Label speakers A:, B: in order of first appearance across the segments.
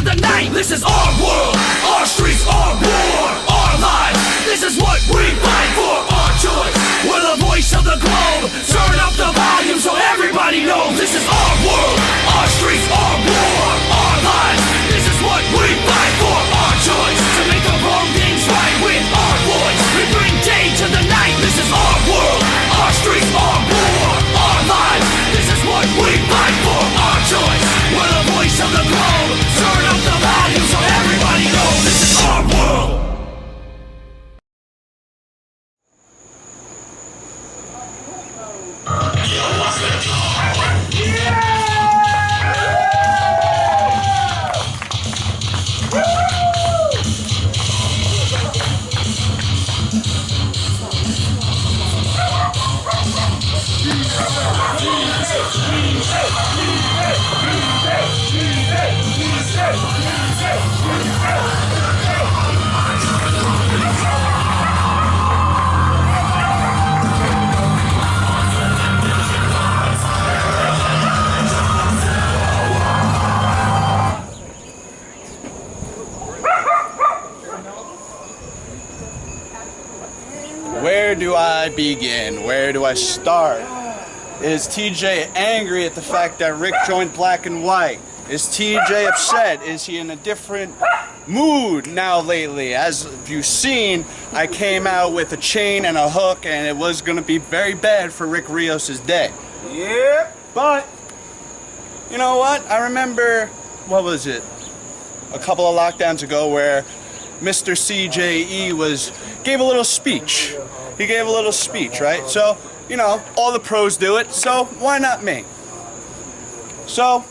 A: the night. This is our world, our streets, our war, our lives. This is what we fight for, our choice. We're the voice of the globe. Turn up the volume so everybody knows. This is our world, our streets, our war, our lives. This is what we fight for, our choice. To make the wrong things right with our voice. We bring day to the night. This is our world, our streets, our war, our lives. This is what we fight for, our choice. We're the voice of the globe. Turn up the volume so everybody knows. This is our world.
B: Where do I begin? Where do I start? Is TJ angry at the fact that Rick joined Black and White? Is TJ upset? Is he in a different mood now lately? As you've seen, I came out with a chain and a hook, and it was going to be very bad for Rick Rios' day.
C: Yeah.
B: But, you know what? I remember, what was it? A couple of lockdowns ago where Mr. CJE gave a little speech. He gave a little speech, right? So, you know, all the pros do it, so why not me? So,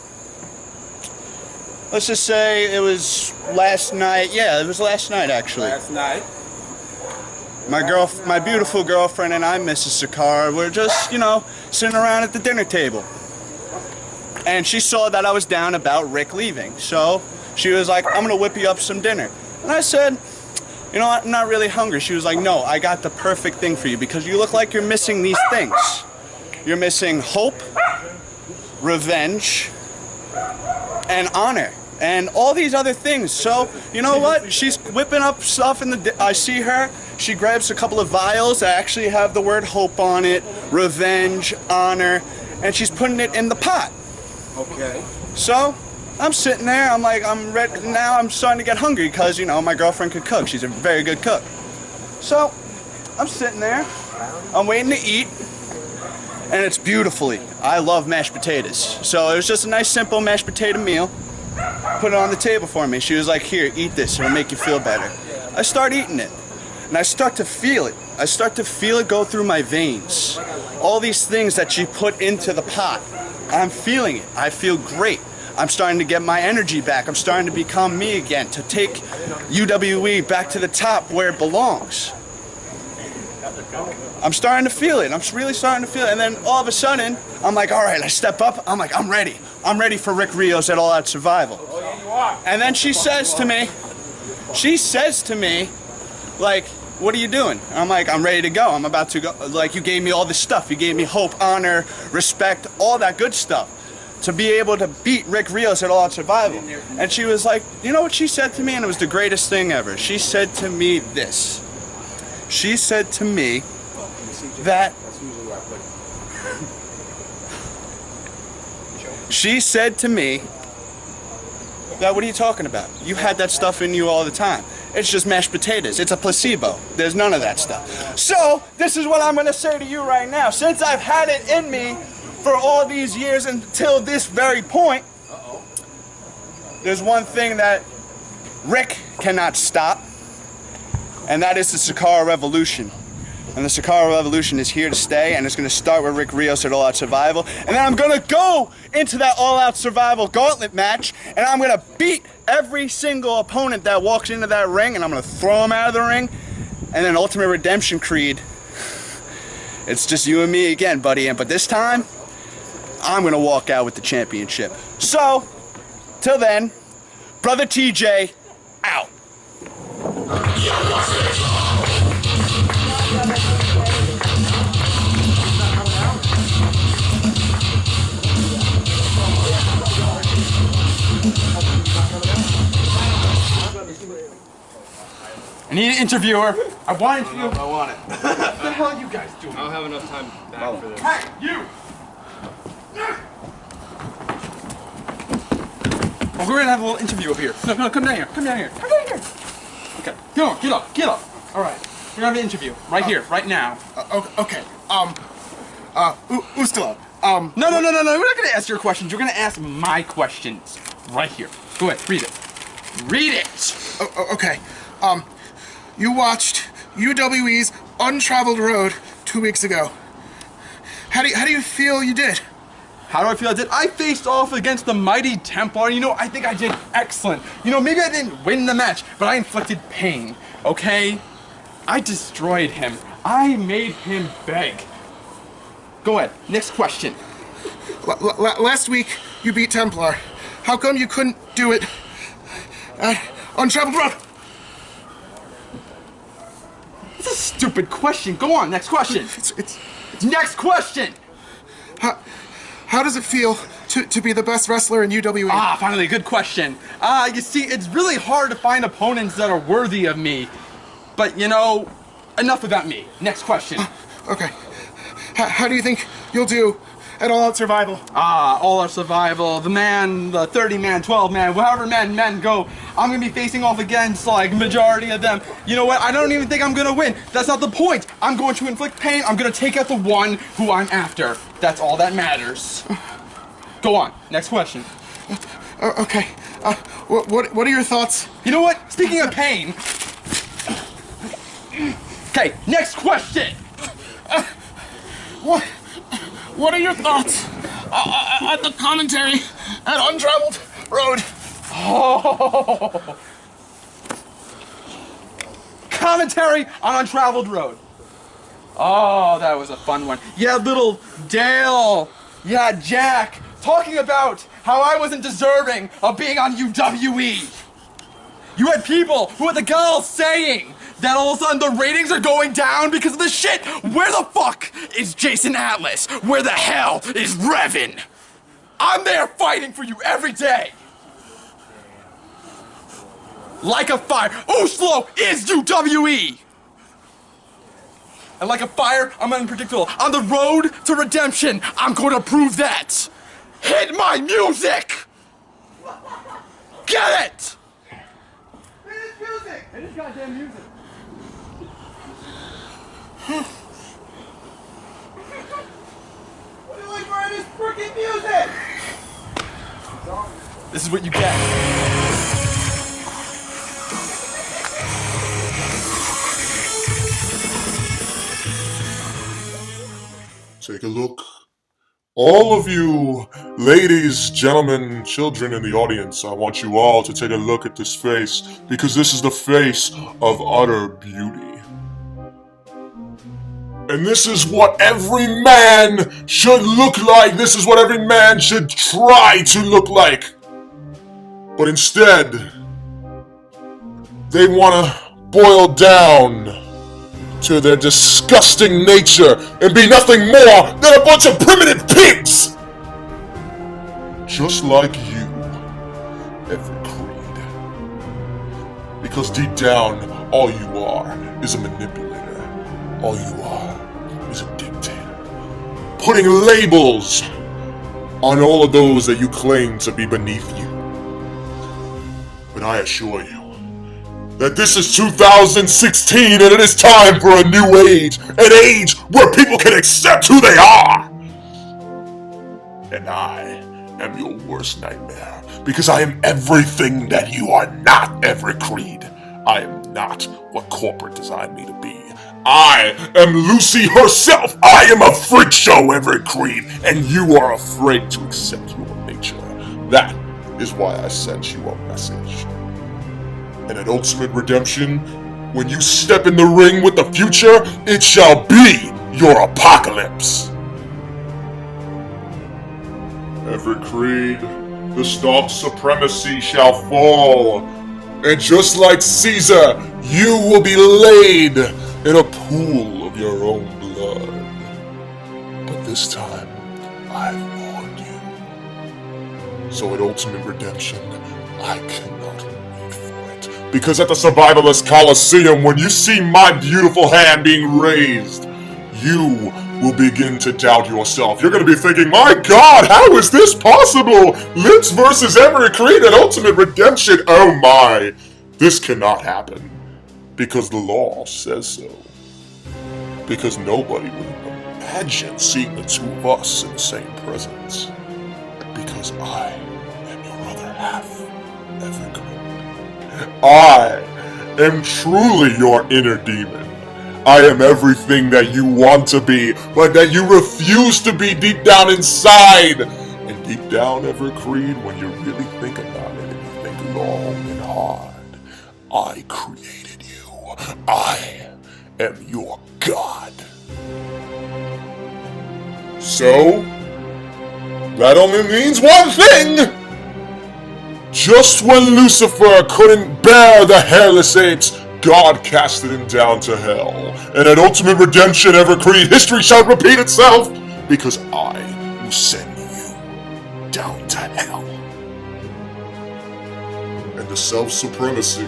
B: let's just say it was last night. Yeah, it was last night, actually.
C: Last night.
B: My beautiful girlfriend and I, Mrs. Sacara, were just, you know, sitting around at the dinner table. And she saw that I was down about Rick leaving. So, she was like, I'm going to whip you up some dinner. And I said, you know what, I'm not really hungry. She was like, no, I got the perfect thing for you because you look like you're missing these things. You're missing hope, revenge, and honor, and all these other things. So, you know what? She's whipping up stuff in the... I see her. She grabs a couple of vials that actually have the word hope on it, revenge, honor, and she's putting it in the pot.
C: Okay.
B: So, I'm sitting there, I'm like, I'm ready. Now I'm starting to get hungry because, you know, my girlfriend could cook. She's a very good cook. So, I'm sitting there, I'm waiting to eat, and it's beautifully. I love mashed potatoes. So it was just a nice, simple mashed potato meal. Put it on the table for me. She was like, here, eat this, it'll make you feel better. I start eating it, and I start to feel it. I start to feel it go through my veins. All these things that she put into the pot, I'm feeling it. I feel great. I'm starting to get my energy back. I'm starting to become me again, to take UWE back to the top where it belongs. I'm starting to feel it. I'm really starting to feel it. And then all of a sudden, I'm like, all right, I step up. I'm like, I'm ready. I'm ready for Rick Rios at All Out Survival. And then she says to me, like, what are you doing? And I'm like, I'm ready to go. I'm about to go. Like, you gave me all this stuff. You gave me hope, honor, respect, all that good stuff, to be able to beat Rick Rios at All Out Survival. And she was like, you know what she said to me? And it was the greatest thing ever. She said to me this. She said to me that... She said to me that, what are you talking about? You had that stuff in you all the time. It's just mashed potatoes. It's a placebo. There's none of that stuff. So, this is what I'm going to say to you right now. Since I've had it in me for all these years until this very point, there's one thing that Rick cannot stop, and that is the Sacara Revolution. And the Sacara Revolution is here to stay, and it's going to start with Rick Rios at All Out Survival. And then I'm going to go into that All Out Survival gauntlet match, and I'm going to beat every single opponent that walks into that ring, and I'm going to throw them out of the ring. And then Ultimate Redemption Creed, it's just you and me again, buddy. But this time, I'm going to walk out with the championship. So, till then, Brother TJ, out.
D: need an interviewer. I want an interviewer.
B: I want it.
D: What the hell are you guys doing?
E: I don't have enough time back for this.
D: Hey, you! Oh, we're gonna have a little interview up here. No, come down here. Come down here. Come down here. Okay, come on, get up. All right, we're gonna have an interview right here, right now.
C: Okay. Ustilo.
D: No. We're not gonna ask your questions. You're gonna ask my questions right here. Go ahead, read it. Read it.
C: Okay. You watched UWE's Untraveled Road 2 weeks ago. How do you feel you did?
D: How do I feel I did? I faced off against the mighty Templar. You know, I think I did excellent. You know, maybe I didn't win the match, but I inflicted pain, okay? I destroyed him. I made him beg. Go ahead, next question.
C: Last week, you beat Templar. How come you couldn't do it Untraveled Road?
D: It's a stupid question. Go on, next question.
C: It's
D: Next question!
C: How does it feel to be the best wrestler in UWE?
D: Ah, finally, a good question. You see, it's really hard to find opponents that are worthy of me. But, you know, enough about me. Next question.
C: Okay. How do you think you'll do at All Out Survival?
D: All Out Survival, the 30-man, 12-man, however men go. I'm gonna be facing off against, like, majority of them. You know what? I don't even think I'm gonna win. That's not the point. I'm going to inflict pain. I'm gonna take out the one who I'm after. That's all that matters. Go on. Next question.
C: Okay. What are your thoughts?
D: You know what? Speaking of pain. Okay, next question.
C: What are your thoughts at the commentary at Untraveled Road?
D: Oh. Commentary on Untraveled Road. Oh, that was a fun one. Yeah, little Dale. Yeah, Jack. Talking about how I wasn't deserving of being on UWE. You had people who had the gall saying that all of a sudden the ratings are going down because of the shit. Where the fuck is Jason Atlas? Where the hell is Revan? I'm there fighting for you every day. Like a fire. Ustilo is UWE. And like a fire, I'm unpredictable. On the road to redemption, I'm going to prove that. Hit my music! Get it!
B: It is music!
D: It is goddamn music.
B: What do you like for this freaking music?
D: This is what you get.
F: Take a look. All of you ladies, gentlemen, children in the audience, I want you all to take a look at this face, because this is the face of utter beauty. And this is what every man should look like. This is what every man should try to look like. But instead, they want to boil down to their disgusting nature and be nothing more than a bunch of primitive pigs! Just like you, Everett Crede. Because deep down, all you are is a manipulator. All you are is a dictator. Putting labels on all of those that you claim to be beneath you. But I assure you, that this is 2016 and it is time for a new age. An age where people can accept who they are. And I am your worst nightmare. Because I am everything that you are not, Everett Crede. I am not what corporate designed me to be. I am Lucy herself. I am a freak show, Everett Crede. And you are afraid to accept your nature. That is why I sent you a message. And at Ultimate Redemption, when you step in the ring with the future, it shall be your apocalypse. Everett Crede, the stock supremacy shall fall. And just like Caesar, you will be laid in a pool of your own blood. But this time, I've warned you. So at Ultimate Redemption, I cannot wait for it. Because at the Survivalist Coliseum, when you see my beautiful hand being raised, you will begin to doubt yourself. You're going to be thinking, my God, how is this possible? Litz versus Everett Crede at Ultimate Redemption. Oh my, this cannot happen. Because the law says so. Because nobody would imagine seeing the two of us in the same presence. Because I am your other half, Everett Crede. I am truly your inner demon. I am everything that you want to be, but that you refuse to be deep down inside. And deep down, Everett Crede, when you really think about it, and you think long and hard, I created you. I am your God. So, that only means one thing! Just when Lucifer couldn't bear the hairless apes, God casted him down to hell. And at Ultimate Redemption, Everett Crede, history shall repeat itself, because I will send you down to hell. And the self-supremacy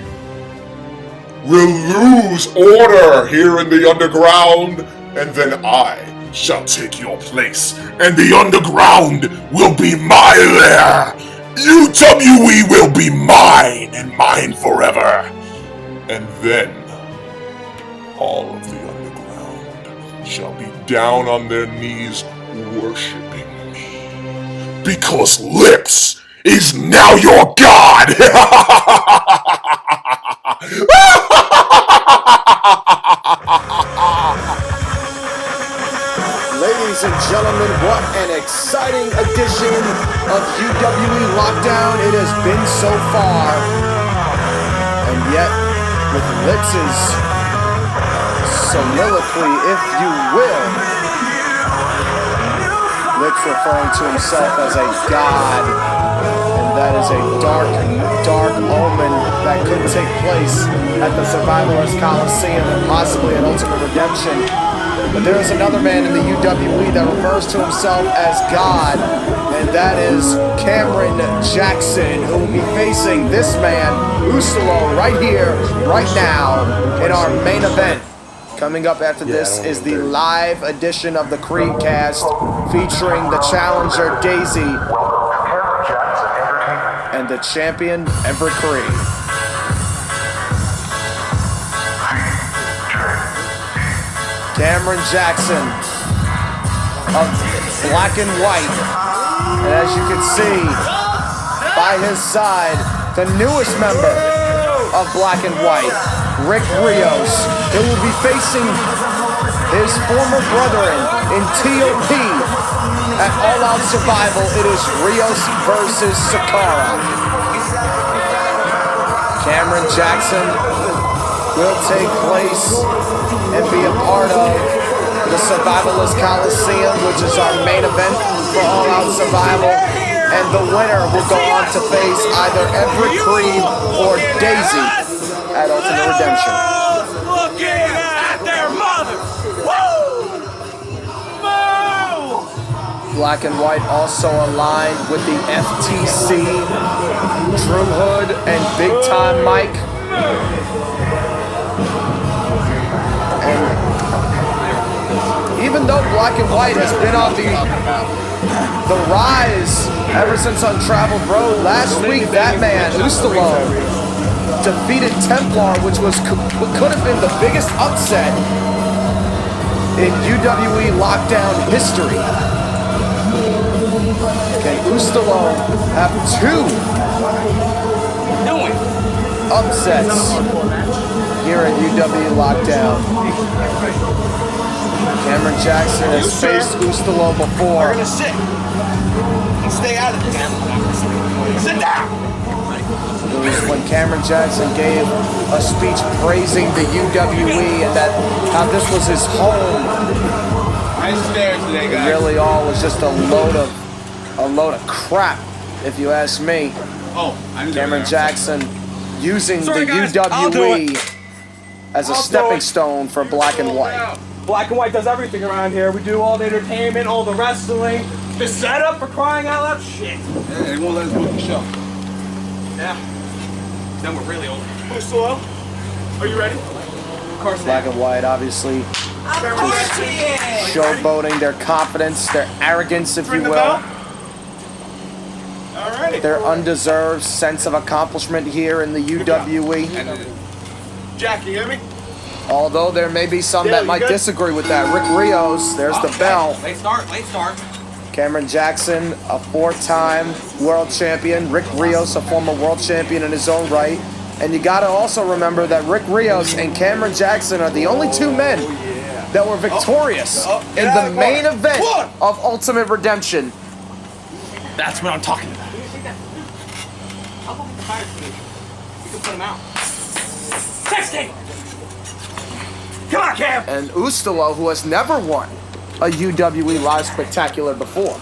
F: will lose order here in the underground, and then I shall take your place, and the underground will be my lair. UWE will be mine, and mine forever. And then, all of the underground shall be down on their knees worshiping me. Because Litz is now your God!
G: Ladies and gentlemen, what an exciting edition of UWE Lockdown it has been so far. And yet, with Litz's soliloquy, if you will, Litz referring to himself as a god, and that is a dark omen that could take place at the Survivalist Coliseum and possibly at Ultimate Redemption. But there is another man in the UWE that refers to himself as God, and that is Cameron Jackson, who will be facing this man, Ustilo, right here, right now, in our main event. Coming up after this is the live edition of the CredeCast, featuring the challenger, Daisy, and the champion, Everett Crede. Cameron Jackson of Black and White, and as you can see by his side, the newest member of Black and White, Rick Rios, who will be facing his former brethren in TOP at All Out Survival. It is Rios versus Sacara. Cameron Jackson will take place and be a part of the Survivalist Coliseum, which is our main event for All Out Survival. And the winner will go on to face either Everett Crede or Daisy at Ultimate Redemption.
A: Looking at their mother! Woo! Woo!
G: Black and White also aligned with the FTC, Drew Hood, and Big Time Mike. And even though Black and White has been on the rise ever since Untraveled Road, last week that man, Ustilo, defeated Templar, which could have been the biggest upset in UWE Lockdown history. Can Ustilo have two upsets here at UWE Lockdown? Cameron Jackson has faced Ustilo before.
B: We're gonna sit and stay out of this. Sit down.
G: It was when Cameron Jackson gave a speech praising the UWE and that how this was his home.
B: Nice stairs today, guys.
G: Really, all was just a load of crap, if you ask me.
B: Oh, I knew
G: Cameron Jackson using the UWE as a stepping stone for Black and White.
D: Black and White does everything around here. We do all the entertainment, all the wrestling, the setup for crying out loud. Shit.
B: Yeah, they won't let us book the show.
D: Yeah.
E: Then we're really over.
D: Ustilo, are you ready?
E: Of course.
G: Black and white, obviously, showboating their confidence, their arrogance, if you
D: Ring the
G: will,
D: bell. All righty.
G: their undeserved sense of accomplishment here in the UWE.
D: Jack, you hear me?
G: Although there may be some
D: Yeah,
G: that
D: you
G: might
D: good?
G: disagree with that. Rick Rios, there's the bell.
E: Late start, late start.
G: Cameron Jackson, a 4-time world champion. Rick Rios, a former world champion in his own right. And you gotta also remember that Rick Rios and Cameron Jackson are the only two men that were victorious in the main event of Ultimate Redemption.
D: That's what I'm talking about.
E: I'll go with the fire station. We can put him out. Texting! Come on, Cam!
G: And Ustilo, who has never won a UWE Live Spectacular before.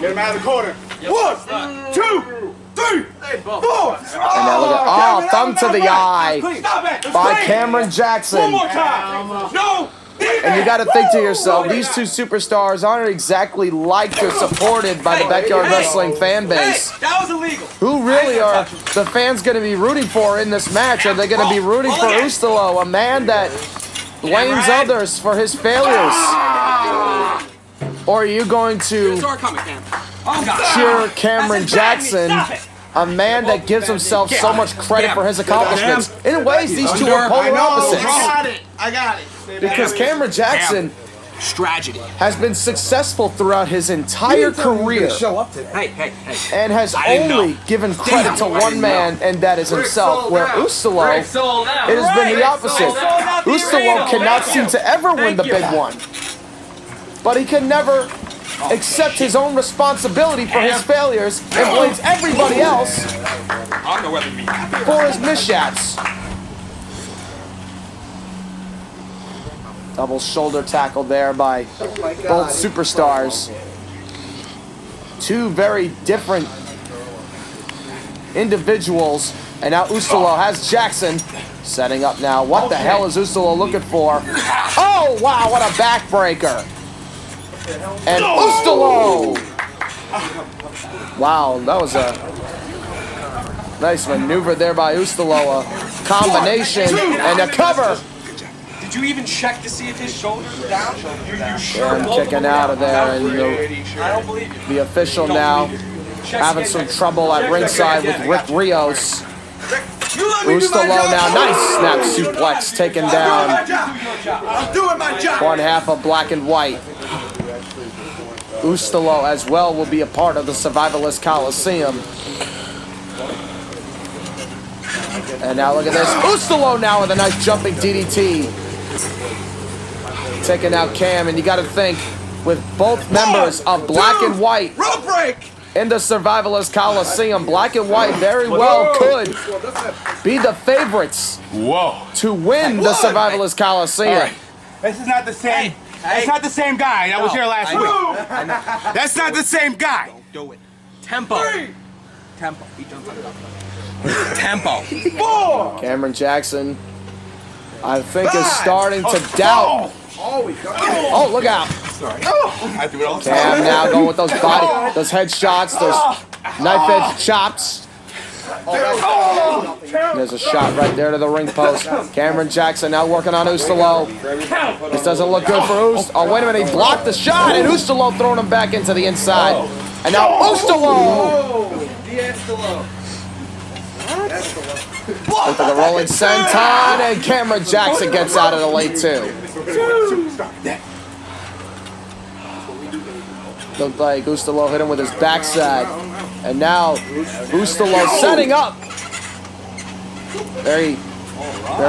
D: Get him out of the corner. 1, 2, 3, 4.
G: And now look at, thumb to the eye
D: Stop it!
G: by Cameron Jackson.
D: One more time. No!
G: And you got to think to yourself, these two superstars aren't exactly liked or supported by the Backyard Wrestling fan base.
E: Hey, that was illegal.
G: Who really are the fans going to be rooting for in this match? Are they going to be rooting for Ustilo, a man that blames others for his failures? Or are you going to
E: Door coming, Cam. Oh, God.
G: cheer Cameron Jackson, a man that gives himself so much credit for his accomplishments? In ways, these two are polar opposites.
D: I got it.
G: Because Cameron Jackson
E: Strategy.
G: has been successful throughout his entire career
E: Hey.
G: and has only given credit to one man, and that is himself, where Ustilo, it has been the opposite. Ustilo cannot seem to ever win the big one, but he can never accept his own responsibility for his failures and blames everybody else
E: I don't know whether to be happy.
G: for his mishaps. Double shoulder tackle there by both superstars. Two very different individuals. And now Ustilo has Jackson setting up now. What the hell is Ustilo looking for? Oh, wow, what a backbreaker. And Ustilo! Wow, that was a nice maneuver there by Ustilo. A combination and a cover.
E: Did you even check to see if his shoulders were down? You sure?
G: And kicking out of there, and
E: I don't believe you.
G: the official now having some trouble at ringside with Rick Rios. Ustilo now, nice snap suplex taken down.
D: I'm doing my job.
G: One half of Black and White. Ustilo as well will be a part of the Survivalist Coliseum. And now look at this. Ustilo now with a nice jumping DDT. Taking out Cam, and you got to think, with both members of Black and White
D: Rope break.
G: in the Survivalist Coliseum, Black and White very well could be the favorites to win the Survivalist Coliseum.
H: This is not the same. That's not the same guy that was here last week. That's not the same guy.
E: Do it. Tempo. Tempo. He jumped on it. Tempo.
G: Cameron Jackson, I think, is starting to doubt. Oh, look out.
H: I do it all the time.
G: Cam now going with those head shots, those knife edge chops. There's a shot right there to the ring post. Cameron Jackson now working on Ustilo. This doesn't look good for Ustilo. Oh, wait a minute, he blocked the shot, and Ustilo throwing him back into the inside. And now Ustilo! Into the rolling senton, and Cameron Jackson gets out of the late two. Looked like Ustilo hit him with his backside. And now Ustilo setting up. Very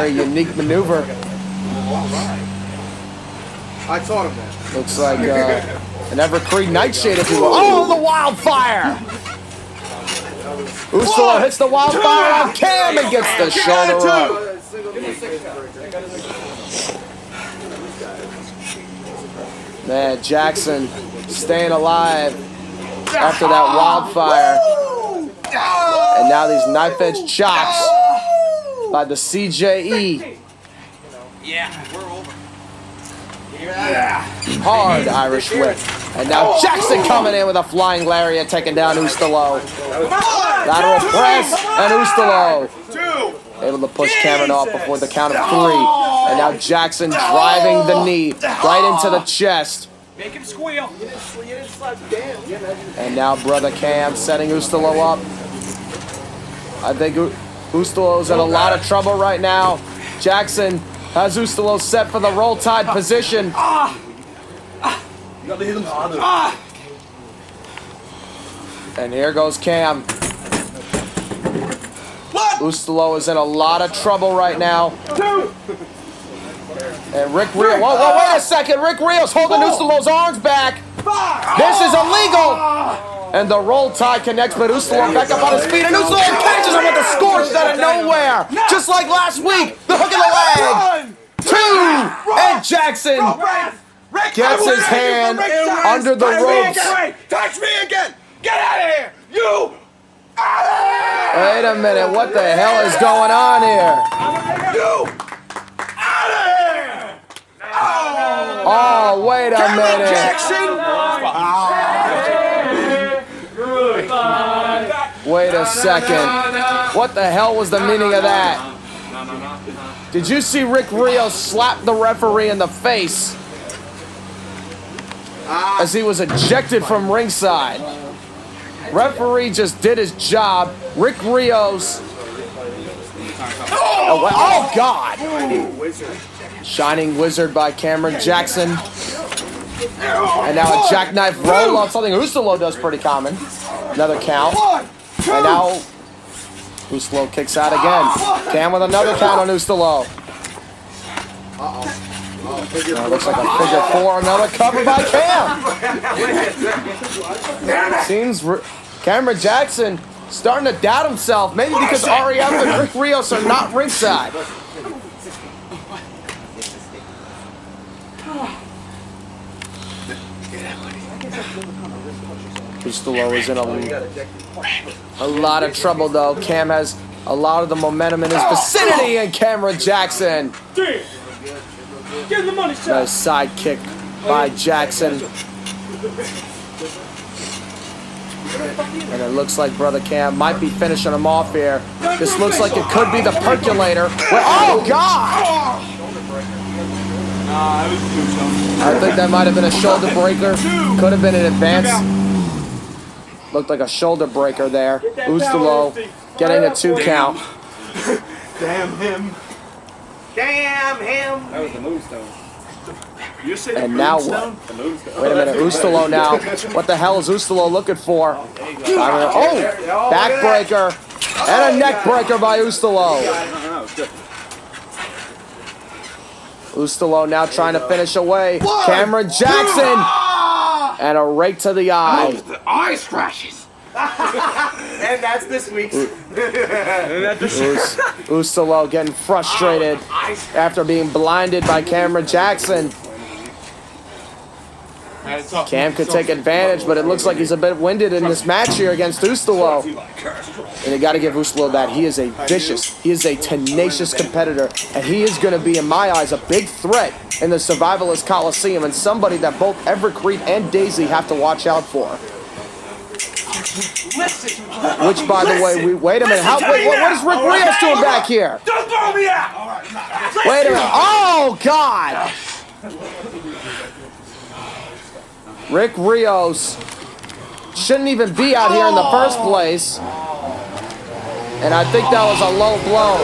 G: unique maneuver.
C: I taught him that.
G: Looks like an Everett Crede nightshade, if you will. Oh, the wildfire! Ustilo hits the wildfire on Cam and gets the shoulder up. Man, Jackson staying alive after that wildfire. And now these knife edge chops by the CJE.
E: Yeah, we're over.
G: Hard Irish whip. And now Jackson coming in with a flying lariat, taking down Ustilo. Lateral press, and Ustilo able to push Cameron off before the count of 3. And now Jackson driving the knee right into the chest.
E: Make him squeal.
G: And now Brother Cam setting Ustilo up. I think Ustilo's in a lot of trouble right now. Jackson has Ustilo set for the roll tide position. And here goes Cam. Ustilo is in a lot of trouble right now. And Rick Rios. Whoa, wait a second. Rick Rios holding Ustilo's arms back. This is illegal. And the roll tide connects, but Ustilo back up on his feet. And Ustilo catches him with a scorch out of nowhere. Just like last week. The hook in the leg. 2. And Jackson gets his hand under the ropes.
B: Touch me again! Get out of here! You!
G: Wait a minute, what the hell is going on here?
B: You! Out of here!
G: Oh, wait a minute.
B: Jackson!
G: Wait a second. What the hell was the meaning of that? Did you see Rick Rios slap the referee in the face as he was ejected from ringside? Referee just did his job. Rick Rios. Oh, God. Shining Wizard by Cameron Jackson. And now a jackknife roll up, something Ustilo does pretty common. Another count. And now Ustilo kicks out again. Cam with another count on Ustilo. Now looks like a figure 4. Another cover by Cam. Seems Cameron Jackson starting to doubt himself. Maybe because REF and Rick Rios are not ringside. Ustilo is in a lot of trouble though. Cam has a lot of the momentum in his vicinity, and Cameron Jackson. Nice side kick by Jackson. And it looks like Brother Cam might be finishing him off here. This looks like it could be the percolator. Oh, God! I think that might have been a shoulder breaker. Could have been an advance. Looked like a shoulder breaker there. Ustilo getting a 2 count.
B: Damn him.
E: Damn him.
H: That was the moonstone.
G: And now what? Wait a minute, Ustilo now. What the hell is Ustilo looking for? Oh, backbreaker and a neck breaker by Ustilo. Ustilo now trying to finish away Cameron Jackson, and a rake to the eye.
E: The eye scratches. And that's this week's.
G: Ustilo getting frustrated after being blinded by Cameron Jackson. Cam could take advantage, but it looks like he's a bit winded in this match here against Ustilo. And you got to give Ustilo that. He is a vicious, he is a tenacious competitor, and he is going to be, in my eyes, a big threat in the Survivalist Coliseum, and somebody that both Everett Crede and Daisy have to watch out for. Which, by the way, wait a minute. What is Rick Rios doing back here?
E: Don't throw me out.
G: Wait a minute. Oh, God. Rick Rios shouldn't even be out here in the first place. And I think that was a low blow.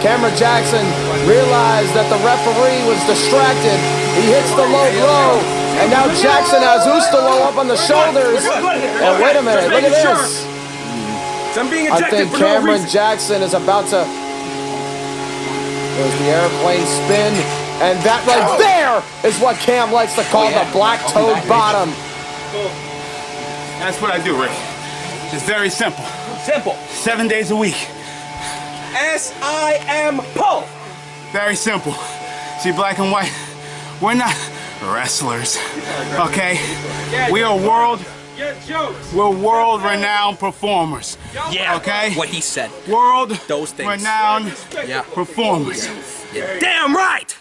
G: Cameron Jackson realized that the referee was distracted. He hits the low blow. And now Jackson has Ustilo up on the shoulders. And wait a minute, look at this. I think Cameron Jackson is about to... There's the airplane spin. And that right there is what Cam likes to call the black toad bottom.
H: That's what I do, Rick. It's very simple.
E: Simple.
H: 7 days a week.
E: S-I-M pull.
H: Very simple. See, black and white, we're not wrestlers, okay? We're world-renowned performers.
E: Yeah,
H: okay?
E: what he said.
H: Those things. Renowned performers.
E: Yeah. Damn right!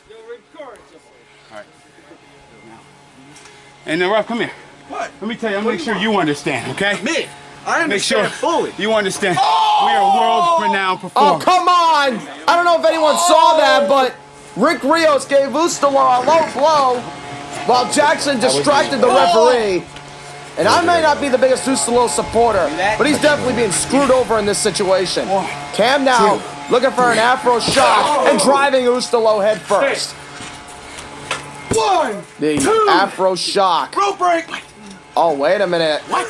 H: And Ruff, come here.
B: What?
H: Let me tell you, I'm gonna make sure you understand, okay?
B: Me? I
H: Make sure
B: understand fully.
H: you understand. We are world-renowned
G: Oh,
H: performers.
G: come on! I don't know if anyone saw that, but Rick Rios gave Ustilo a low blow while Jackson distracted the referee. And I may not be the biggest Ustilo supporter, but he's definitely being screwed over in this situation. Cam now looking for an Afro shock and driving Ustilo head first.
B: 1,
G: The
B: 2,
G: Afro shock.
B: rope break.
G: Oh, wait a minute.
H: What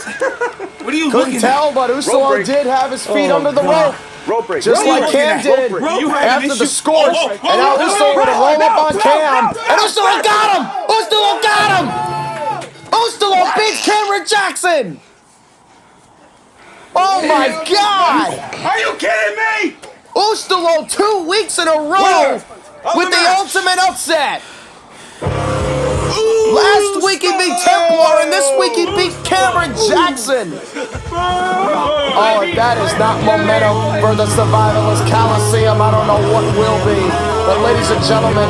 H: are you
G: Couldn't
H: looking
G: tell, but
B: Rope
G: Ustilo
B: break.
G: did have his feet under the rope.
B: Rope break.
G: Just like Cam did
H: You have an
G: after the
H: issue?
G: scorch,
H: Oh,
G: and now Ustilo with a roll up on Cam, and Ustilo got him! Ustilo got him! Ustilo beats Cameron Jackson! Oh my God!
H: Are you kidding me?
G: Ustilo 2 weeks in a row with the ultimate upset! Last week he beat Templar, and this week he beat Cameron Jackson! Oh, if that is not momentum for the Survivalist Coliseum, I don't know what will be. But ladies and gentlemen,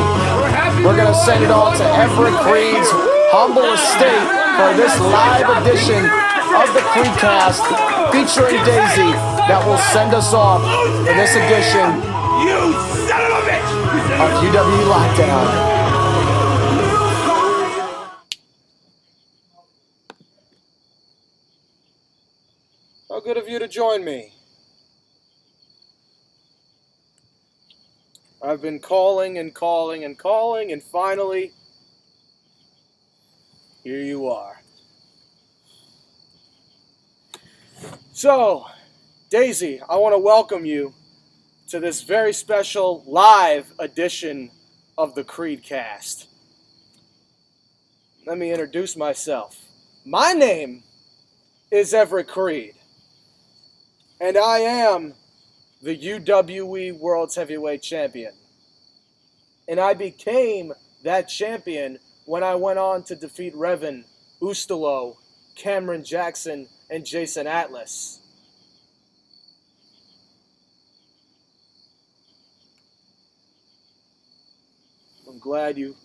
G: we're going to send it on to Everett Crede's humble estate for this live edition of the CredeCast featuring Daisy that will send us off for this edition
H: You son of a bitch!
G: of UWE LockDown. How good of you to join me. I've been calling and calling and calling, and finally, here you are. So, Daisy, I want to welcome you to this very special live edition of the CredeCast. Let me introduce myself. My name is Everett Crede, and I am the UWE World's Heavyweight Champion. And I became that champion when I went on to defeat Revan, Ustilo, Cameron Jackson, and Jason Atlas. I'm glad you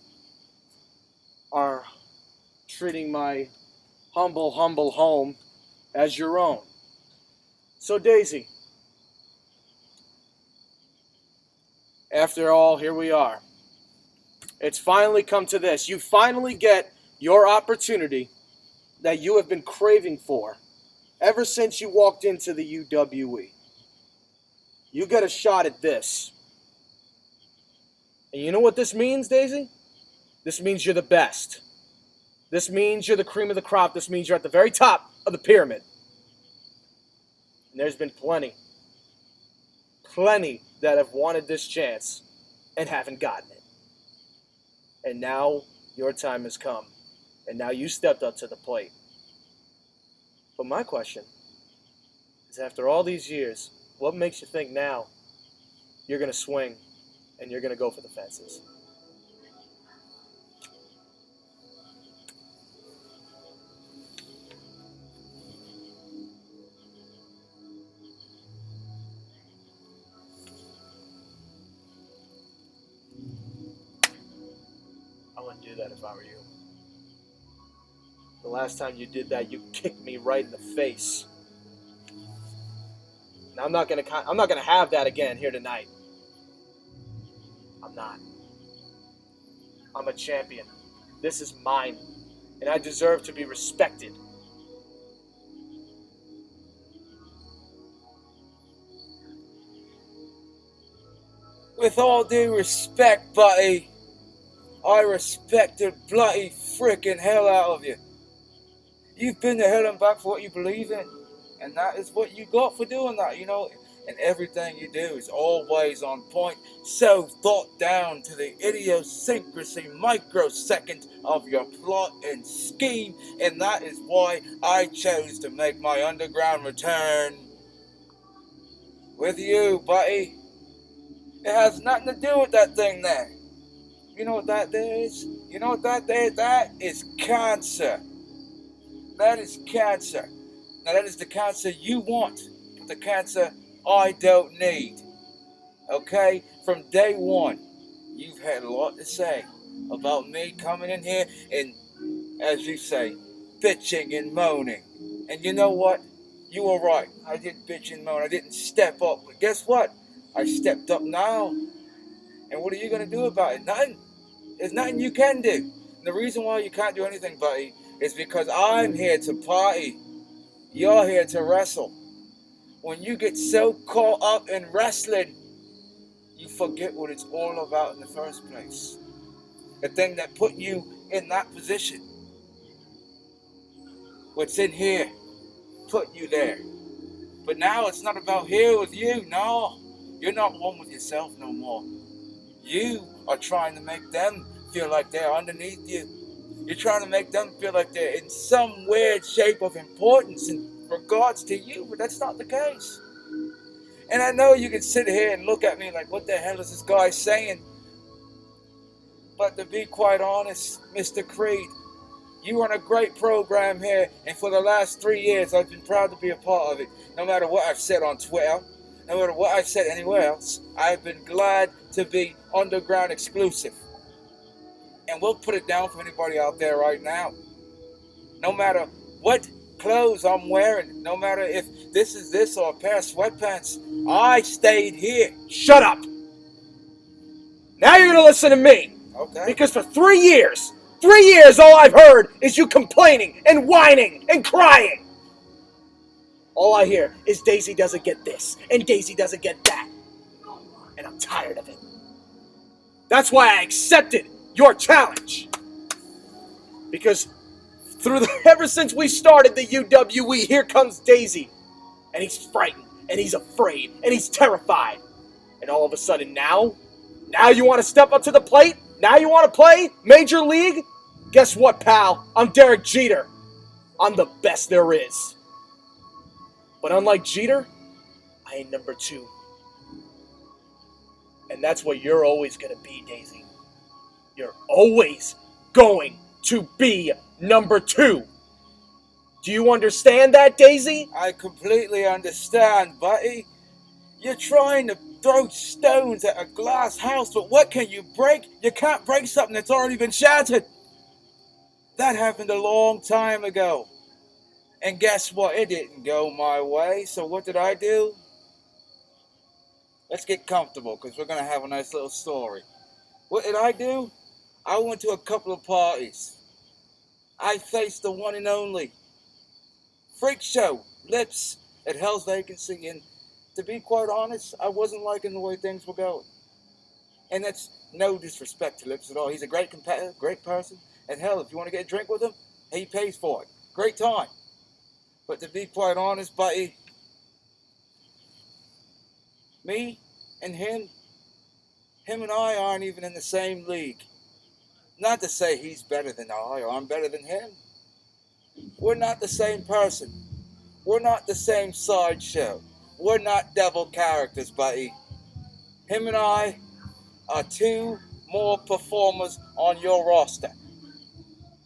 G: are treating my humble home as your own. So, Daisy, after all, here we are. It's finally come to this. You finally get your opportunity that you have been craving for ever since you walked into the UWE. You get a shot at this. And you know what this means, Daisy? This means you're the best. This means you're the cream of the crop. This means you're at the very top of the pyramid. And there's been plenty that have wanted this chance and haven't gotten it. And now your time has come. And now you stepped up to the plate. But my question is, after all these years, what makes you think now you're going to swing and you're going to go for the fences? I wouldn't do that if I were you. The last time you did that, you kicked me right in the face. Now I'm not gonna have that again here tonight. I'm not. I'm a champion. This is mine, and I deserve to be respected.
I: With all due respect, buddy, I respect the bloody frickin' hell out of you. You've been to hell and back for what you believe in, and that is what you got for doing that, you know. And everything you do is always on point, so thought down to the idiosyncrasy microsecond of your plot and scheme, and that is why I chose to make my underground return with you, buddy. It has nothing to do with that thing there. You know what that there is? You know what that there is? That is cancer. That is cancer. Now that is the cancer you want, but the cancer I don't need. Okay? From day one, you've had a lot to say about me coming in here and as you say, bitching and moaning. And you know what? You were right. I did bitch and moan. I didn't step up. But guess what? I stepped up now. And what are you going to do about it? Nothing. There's nothing you can do. And the reason why you can't do anything, buddy, is because I'm here to party. You're here to wrestle. When you get so caught up in wrestling, you forget what it's all about in the first place. The thing that put you in that position. What's in here put you there. But now it's not about here with you. No, you're not one with yourself no more. You are trying to make them feel like they're underneath you. You're trying to make them feel like they're in some weird shape of importance in regards to you, but that's not the case. And I know you can sit here and look at me like, what the hell is this guy saying? But to be quite honest, Mr. Crede, you run a great program here, and for the last 3 years, I've been proud to be a part of it. No matter what I've said on Twitter, no matter what I've said anywhere else, I've been glad to be underground exclusive. And we'll put it down for anybody out there right now. No matter what clothes I'm wearing, no matter if this is this or a pair of sweatpants, I stayed here.
E: Shut up! Now you're gonna listen to me.
I: Okay.
E: Because for 3 years, all I've heard is you complaining and whining and crying. All I hear is Daisy doesn't get this and Daisy doesn't get that. And I'm tired of it. That's why I accepted your challenge. Because ever since we started the UWE, here comes Daisy. And he's frightened, and he's afraid, and he's terrified. And all of a sudden now you want to step up to the plate? Now you want to play Major League? Guess what, pal? I'm Derek Jeter. I'm the best there is. But unlike Jeter, I ain't number 2. And that's what you're always going to be, Daisy. You're always going to be number 2. Do you understand that, Daisy?
I: I completely understand, buddy. You're trying to throw stones at a glass house, but what can you break? You can't break something that's already been shattered. That happened a long time ago. And guess what? It didn't go my way. So what did I do? Let's get comfortable, because we're going to have a nice little story. What did I do? I went to a couple of parties. I faced the one and only freak show, Litz, at Hell's Vacancy. And to be quite honest, I wasn't liking the way things were going. And that's no disrespect to Litz at all. He's a great competitor, great person. And hell, if you want to get a drink with him, he pays for it. Great time. But to be quite honest, buddy, me and him and I aren't even in the same league. Not to say he's better than I or I'm better than him. We're not the same person. We're not the same sideshow. We're not devil characters, buddy. Him and I are 2 more performers on your roster.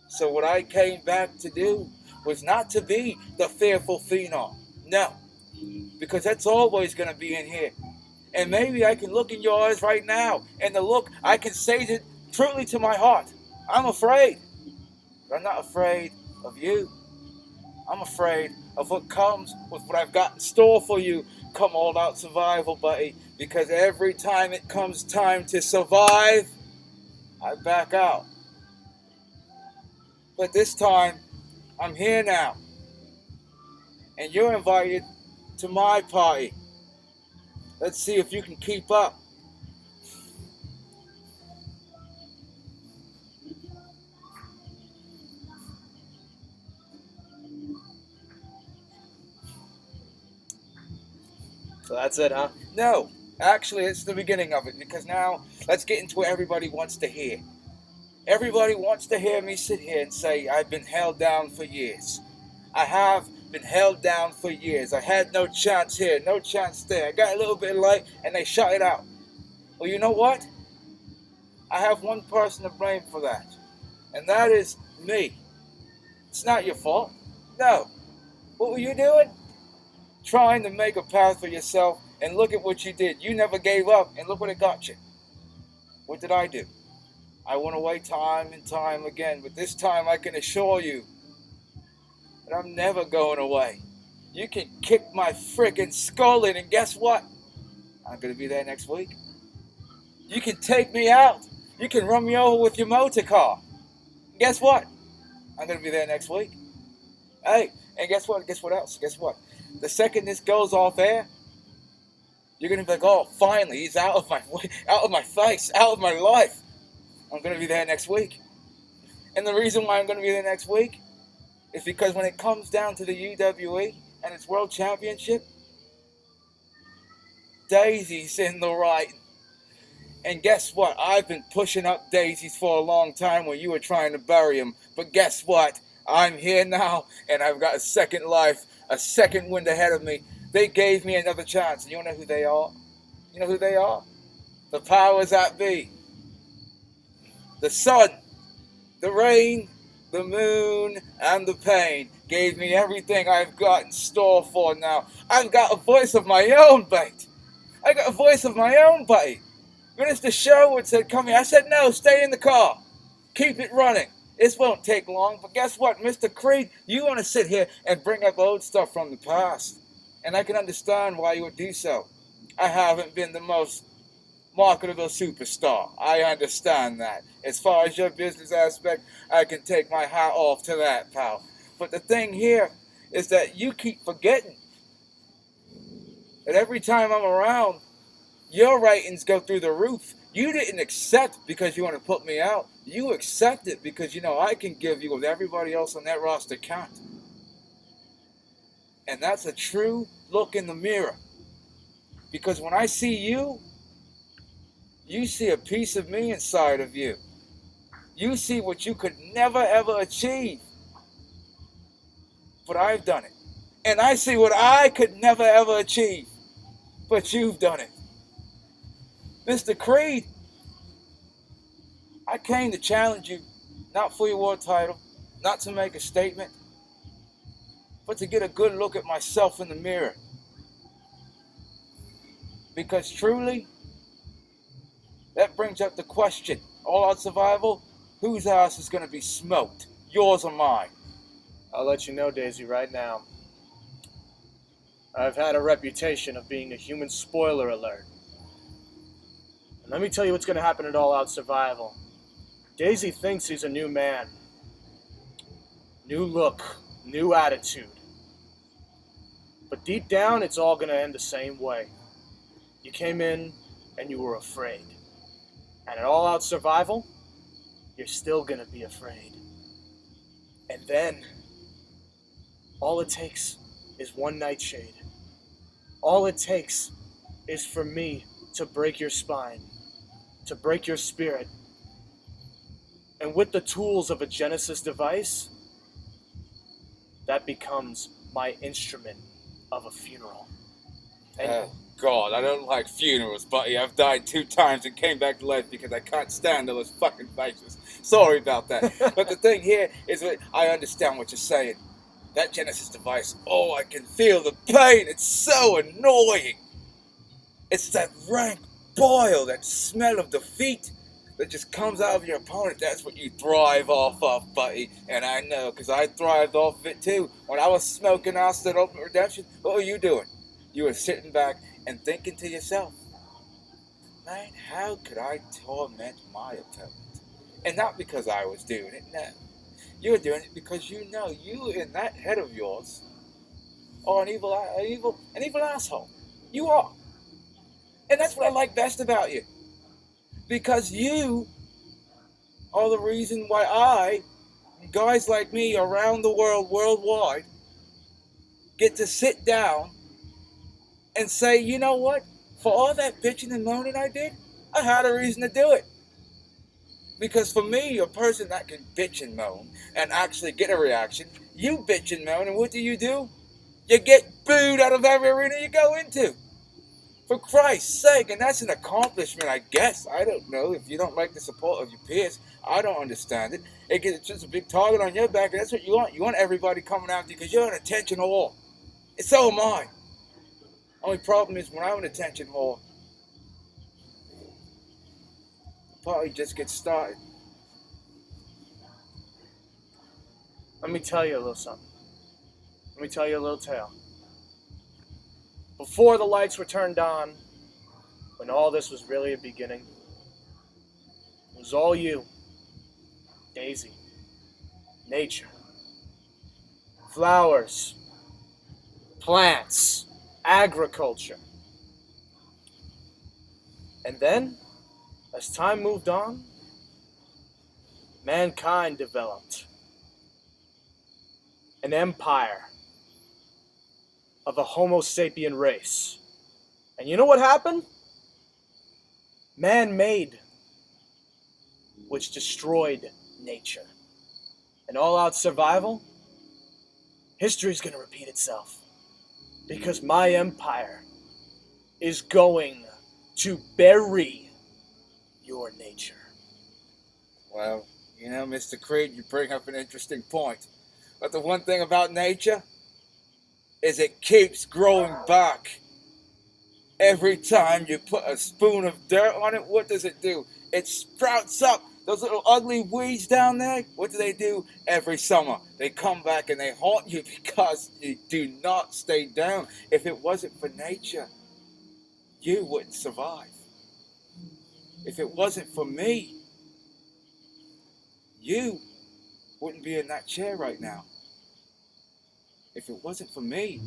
I: So what I came back to do was not to be the fearful phenom. No. Because that's always going to be in here. And maybe I can look in your eyes right now, and the look, I can say it truly to my heart. I'm afraid. But I'm not afraid of you. I'm afraid of what comes with what I've got in store for you come all out survival, buddy. Because every time it comes time to survive, I back out. But this time, I'm here now. And you're invited to my party. Let's see if you can keep up.
E: So that's it, huh?
I: No, actually, it's the beginning of it. Because now, let's get into what everybody wants to hear. Everybody wants to hear me sit here and say, I've been held down for years. I have been held down for years. I had no chance here, no chance there. I got a little bit of light, and they shut it out. Well, you know what? I have one person to blame for that. And that is me. It's not your fault. No. What were you doing? Trying to make a path for yourself, and look at what you did. You never gave up, and look what it got you. What did I do? I went away time and time again, but this time I can assure you that I'm never going away. You can kick my freaking skull in, and guess what? I'm going to be there next week. You can take me out. You can run me over with your motor car. Guess what? I'm going to be there next week. Hey, and guess what? Guess what else? Guess what? The second this goes off air, you're going to be like, oh, finally, he's out of my face, out of my life. I'm going to be there next week. And the reason why I'm going to be there next week is because when it comes down to the UWE and its World Championship, Daisy's in the right. And guess what? I've been pushing up daisies for a long time when you were trying to bury him. But guess what? I'm here now, and I've got a second life, a second wind ahead of me. They gave me another chance. And you know who they are? You know who they are? The powers that be. The sun, the rain, the moon, and the pain gave me everything I've got in store for now. I've got a voice of my own, mate. I got a voice of my own, buddy. Minister Sherwood said, come here. I said, no, stay in the car. Keep it running. This won't take long. But guess what, Mr. Crede? You want to sit here and bring up old stuff from the past. And I can understand why you would do so. I haven't been the most marketable superstar. I understand that. As far as your business aspect, I can take my hat off to that, pal. But the thing here is that you keep forgetting that every time I'm around, your ratings go through the roof. You didn't accept because you want to put me out. You accept it because you know I can give you what everybody else on that roster can't. And that's a true look in the mirror. Because when I see you, you see a piece of me inside of you. You see what you could never ever achieve. But I've done it. And I see what I could never ever achieve. But you've done it. Mr. Crede, I came to challenge you, not for your world title, not to make a statement, but to get a good look at myself in the mirror. Because truly, that brings up the question, all out survival, whose ass is going to be smoked? Yours or mine?
G: I'll let you know, Daisy, right now. I've had a reputation of being a human spoiler alert. And let me tell you what's going to happen at All Out Survival. Daisy thinks he's a new man. New look, new attitude. But deep down, it's all going to end the same way. You came in and you were afraid. And at All Out Survival, you're still going to be afraid. And then, all it takes is one nightshade. All it takes is for me to break your spine, to break your spirit. And with the tools of a Genesis device, that becomes my instrument of a funeral. And
I: God, I don't like funerals, buddy. I've died 2 times and came back to life because I can't stand those fucking faces. Sorry about that. But the thing here is that I understand what you're saying. That Genesis device, oh, I can feel the pain. It's so annoying. It's that rank boil, that smell of defeat that just comes out of your opponent. That's what you thrive off of, buddy. And I know, because I thrived off of it too. When I was smoking Austin Ultimate Redemption, what were you doing? You were sitting back and thinking to yourself, man, how could I torment my opponent? And not because I was doing it, no. You were doing it because you know you in that head of yours are an evil asshole. You are. And that's what I like best about you. Because you are the reason why I, guys like me around the world, worldwide, get to sit down and say, you know what? For all that bitching and moaning I did, I had a reason to do it. Because for me, a person that can bitch and moan and actually get a reaction, you bitch and moan, and what do? You get booed out of every arena you go into. For Christ's sake, and that's an accomplishment, I guess. I don't know. If you don't like the support of your peers, I don't understand it. It's just a big target on your back, and that's what you want. You want everybody coming after you because you're an attention whore. And so am I. Only problem is when I'm an attention whore, the party just gets started.
E: Let me tell you a little something. Let me tell you a little tale. Before the lights were turned on, when all this was really a beginning, it was all you, Daisy, nature, flowers, plants, agriculture. And then, as time moved on, mankind developed an empire of a Homo sapien race. And you know what happened? Man-made, which destroyed nature. And all-out survival, history's gonna repeat itself. Because my empire is going to bury your nature.
I: Well, you know, Mr. Crede, you bring up an interesting point. But the one thing about nature is it keeps growing back. Every time you put a spoon of dirt on it, what does it do? It sprouts up. Those little ugly weeds down there, what do? Every summer, they come back and they haunt you because you do not stay down. If it wasn't for nature, you wouldn't survive. If it wasn't for me, you wouldn't be in that chair right now. If it wasn't for me,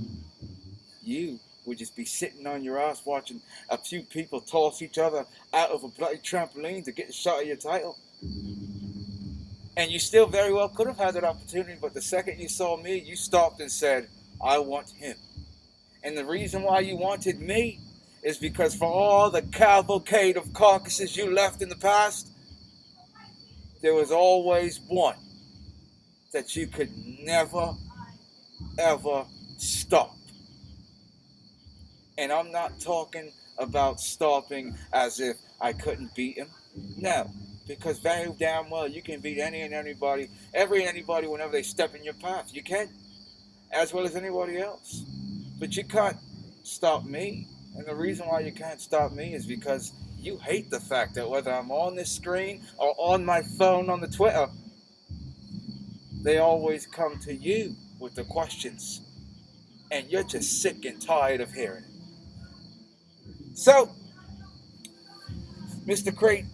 I: you would just be sitting on your ass watching a few people toss each other out of a bloody trampoline to get a shot at your title. And you still very well could have had that opportunity, but the second you saw me, you stopped and said, I want him. And the reason why you wanted me is because for all the cavalcade of carcasses you left in the past, there was always one that you could never, ever stop. And I'm not talking about stopping as if I couldn't beat him. No, because very damn well you can beat any and anybody, anybody whenever they step in your path. You can, as well as anybody else. But you can't stop me. And the reason why you can't stop me is because you hate the fact that whether I'm on this screen or on my phone on the Twitter, they always come to you with the questions. And you're just sick and tired of hearing it. So, Mr. Crede,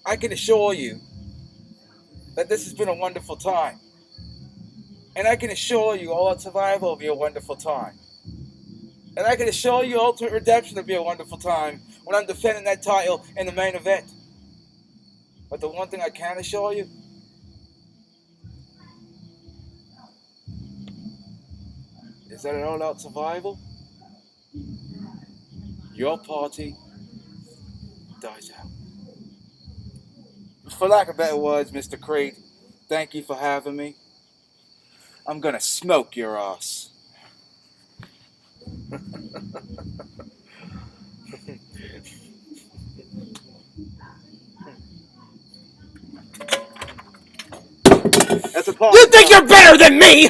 I: I can assure you that this has been a wonderful time. And I can assure you All-Out Survival will be a wonderful time. And I can assure you Ultimate Redemption will be a wonderful time when I'm defending that title in the main event. But the one thing I can assure you is that at All-Out Survival, your party dies out. For lack of better words, Mr. Crede, thank you for having me. I'm gonna smoke your ass. That's a part.
E: You think you're better than me?